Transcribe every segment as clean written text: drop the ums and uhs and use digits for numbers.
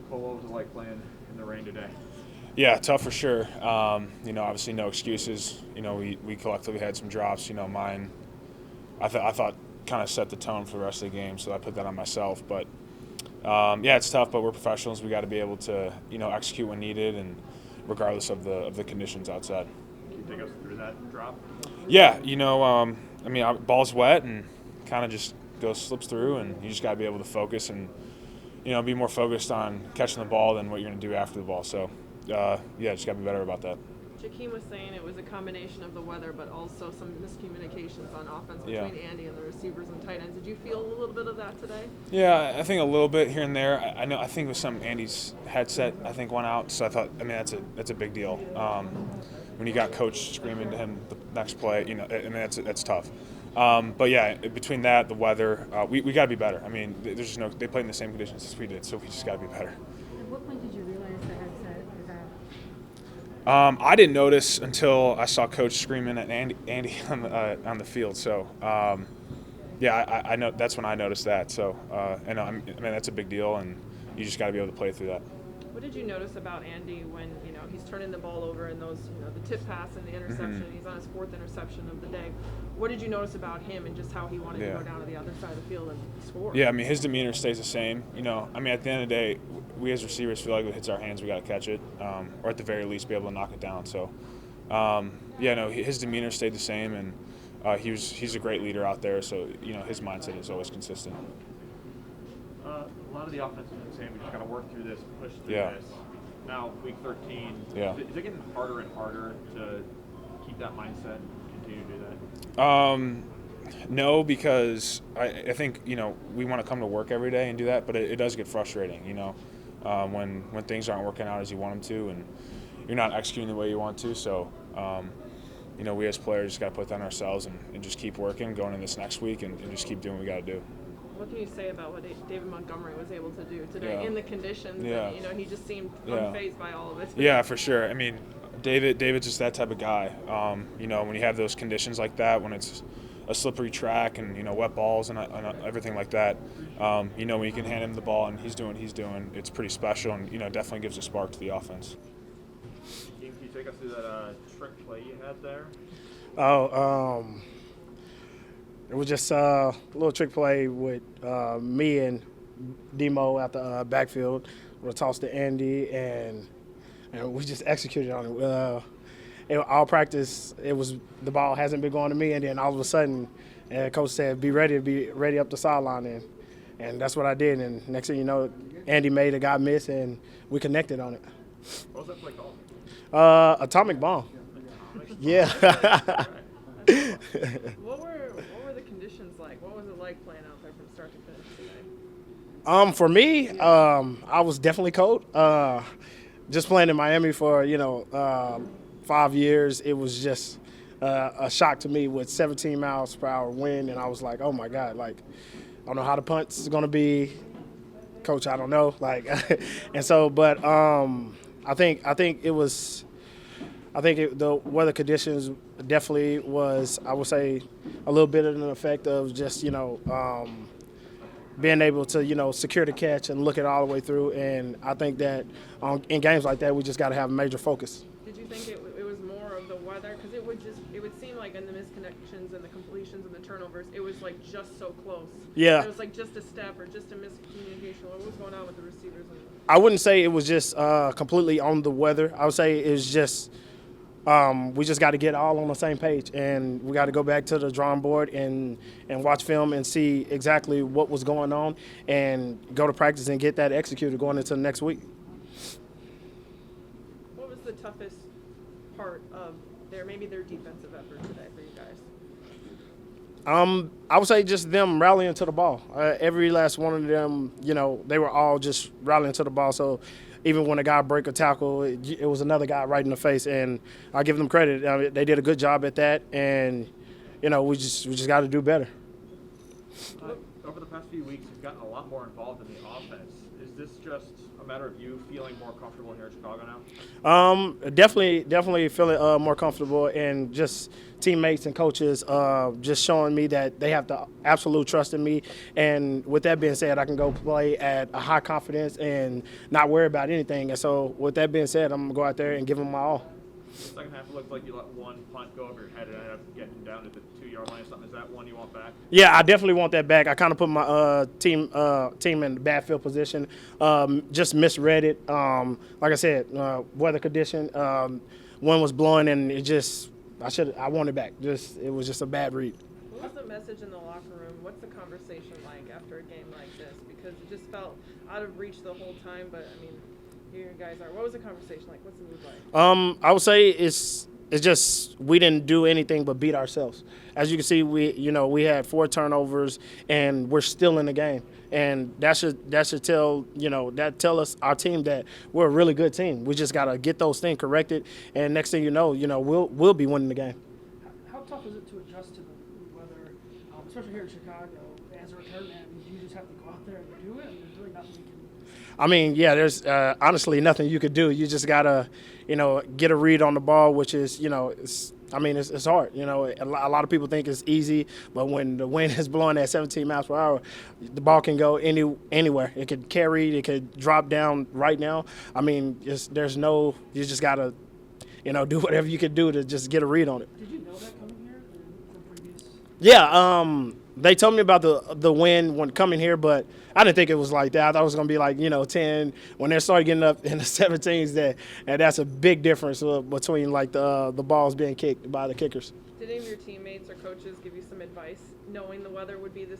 Well, what was it like playing in the rain today? Yeah, tough for sure. Obviously no excuses. We collectively had some drops. Mine, I thought kind of set the tone for the rest of the game, so I put that on myself. But yeah, it's tough, but we're professionals. We got to be able to execute when needed, and regardless of the conditions outside. Can you take us through that drop? Yeah, ball's wet and kind of just slips through, and you just got to be able to focus and be more focused on catching the ball than what you're going to do after the ball. So, yeah, just got to be better about that. Jakeem was saying it was a combination of the weather, but also some miscommunications on offense between Andy and the receivers and tight ends. Did you feel a little bit of that today? Yeah, I think a little bit here and there. I think it was some Andy's headset. I think went out, so I thought. That's a big deal. When you got coach screaming to him the next play, that's tough. But yeah, between that, the weather, we got to be better. There's just no. They played in the same conditions as we did, so we just got to be better. At what point did you realize the headset was out? I didn't notice until I saw Coach screaming at Andy on the field. So, yeah, I know that's when I noticed that. So, that's a big deal, and you just got to be able to play through that. What did you notice about Andy when he's turning the ball over and those the tip pass and the interception? Mm-hmm. He's on his fourth interception of the day. What did you notice about him and just how he wanted to go down to the other side of the field and score? Yeah, his demeanor stays the same. At the end of the day, we as receivers feel like if it hits our hands, we got to catch it, or at the very least be able to knock it down. So, his demeanor stayed the same, and he's a great leader out there. So, his mindset is always consistent. A lot of the offense has been saying we just got to work through this, push through this. Now, week 13, is it getting harder and harder to keep that mindset and continue to do that? No, because I think we want to come to work every day and do that, but it does get frustrating. When things aren't working out as you want them to, and you're not executing the way you want to. So, we as players just got to put that on ourselves and just keep working, going in this next week, and just keep doing what we got to do. What can you say about what David Montgomery was able to do today in the conditions? Yeah. And, he just seemed unfazed by all of it. Yeah, for sure. David's just that type of guy. When you have those conditions like that, when it's a slippery track and wet balls and everything like that, when you can hand him the ball and he's doing what he's doing, it's pretty special and definitely gives a spark to the offense. Can you take us through that trick play you had there? It was just a little trick play with me and Demo at the backfield. We tossed to Andy, and we just executed on it. All practice, the ball hasn't been going to me, and then all of a sudden, coach said, be ready up the sideline, and that's what I did. And next thing you know, Andy made a guy miss, and we connected on it. What was that play called? Atomic bomb. Yeah. What were the conditions like? What was it like playing out there from start to finish today? For me, I was definitely cold. Just playing in Miami for 5 years, it was just a shock to me with 17 miles per hour wind, and I was like, oh my God, I don't know how the punt's gonna be, coach. I don't know, and so, but I think it was. The weather conditions definitely was, I would say, a little bit of an effect of just, being able to, secure the catch and look it all the way through. And I think that in games like that, we just got to have major focus. Did you think it was more of the weather? Because it would seem like in the misconnections and the completions and the turnovers, it was just so close. Yeah. It was just a step or just a miscommunication. What was going on with the receivers? I wouldn't say it was just completely on the weather. I would say it was just we just got to get all on the same page, and we got to go back to the drawing board and watch film and see exactly what was going on and go to practice and get that executed going into the next week. What was the toughest part of their defensive effort today for you guys? I would say just them rallying to the ball. Every last one of them, they were all just rallying to the ball. So even when a guy break a tackle, it was another guy right in the face, and I give them credit. They did a good job at that, and we just got to do better. Over the past few weeks, you've gotten a lot more involved in the offense. Is this just a matter of you feeling more comfortable here in Chicago now? Definitely feeling more comfortable, and just teammates and coaches just showing me that they have the absolute trust in me. And with that being said, I can go play at a high confidence and not worry about anything. And so with that being said, I'm going to go out there and give them my all. The second half, it looked like you let one punt go over your head and ended up getting down to the 2-yard line or something. Is that one you want back? Yeah, I definitely want that back. I kind of put my team in the bad field position. Just misread it. Like I said, weather condition. Wind was blowing, and I want it back. It was just a bad read. What was the message in the locker room? What's the conversation like after a game like this? Because it just felt out of reach the whole time. But I mean, here you guys are. What was the conversation like? What's the mood like? I would say it's just we didn't do anything but beat ourselves. As you can see, we had 4 turnovers and we're still in the game, and that should tell us, our team, that we're a really good team. We just gotta get those things corrected, and next thing you know, we'll be winning the game. How tough is it to adjust to the weather, especially here in Chicago? As a return man, you just have to go out there and do it, and there's really nothing you can. I mean, yeah, there's honestly nothing you could do. You just gotta, get a read on the ball, which is, it's hard. A lot of people think it's easy, but when the wind is blowing at 17 miles per hour, the ball can go anywhere. It could carry, it could drop down right now. I mean, you just gotta, do whatever you could do to just get a read on it. Did you know that coming here from previous? Yeah, they told me about the wind when coming here, but I didn't think it was like that. I thought it was going to be like, 10. When they started getting up in the 17s, that's a big difference between like the balls being kicked by the kickers. Did any of your teammates or coaches give you some advice, knowing the weather would be the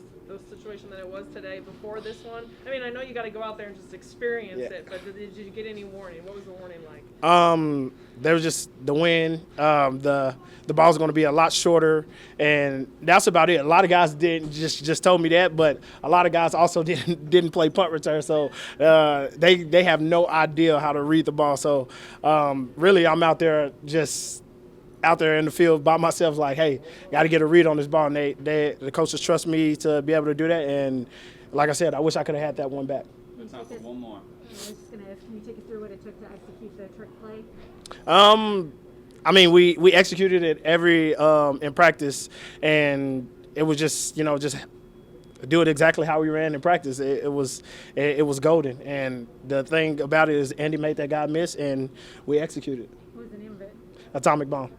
situation that it was today before this one? I mean, I know you got to go out there and just experience it, but did you get any warning? What was the warning like? There was just the wind. The ball's going to be a lot shorter, and that's about it. A lot of guys didn't just told me that, but a lot of guys also didn't play punt return, so they have no idea how to read the ball. So really, I'm out there in the field by myself, like, hey, got to get a read on this ball. And the coaches trust me to be able to do that. And like I said, I wish I could have had that one back. Good time for one more. I was just going to ask, can you take us through what it took to execute the trick play? I mean, we executed it every in practice, and it was just do it exactly how we ran in practice. It was golden. And the thing about it is Andy made that guy miss, and we executed. What was the name of it? Atomic Bomb.